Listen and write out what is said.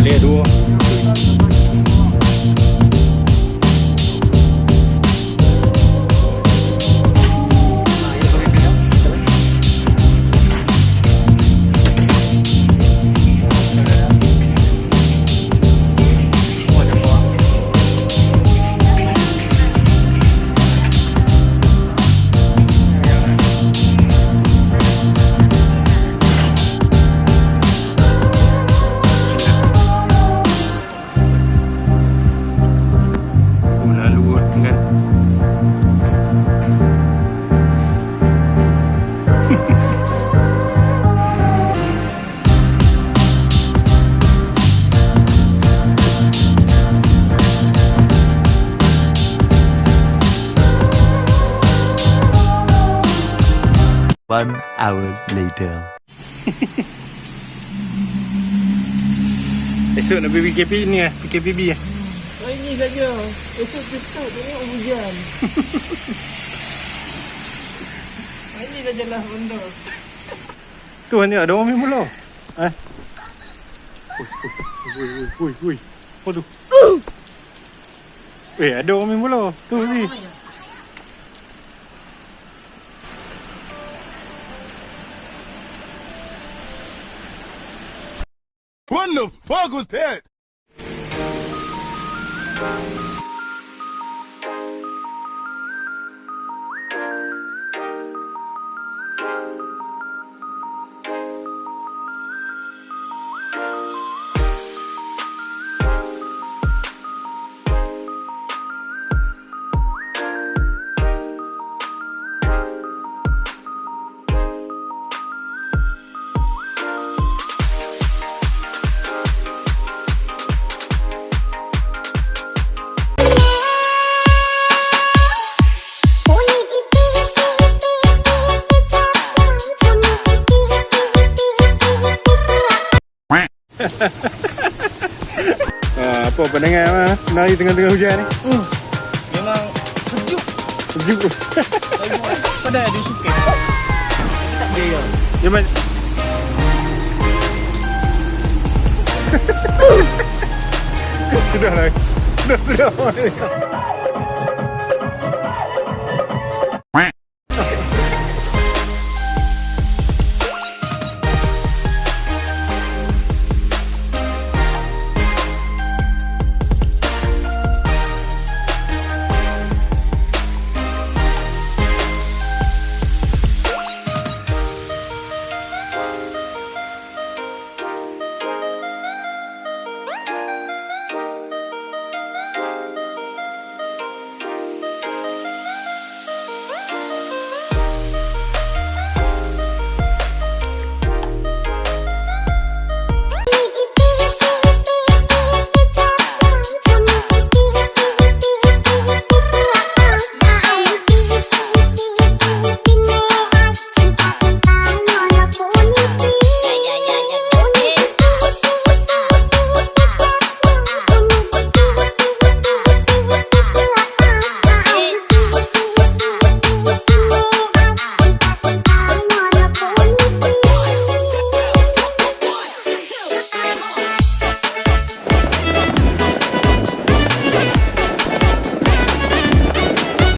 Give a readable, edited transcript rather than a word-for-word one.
dia dua. One hour later. Esok nak pergi PKP ni lah, PKPB lah. Oh ini saja. Esok tutup tengok hujan. Ini sajalah benda. Tu ni ada orang main bola. Ui. Apa tu? Ada orang main bola. Tu ni. What the fuck was that? Apa pandangan menari tengah-tengah hujan ni? Memang sejuk. Sejuk. Pada dia suka. Tak dia. Jaman. Sudahlah. Sudah.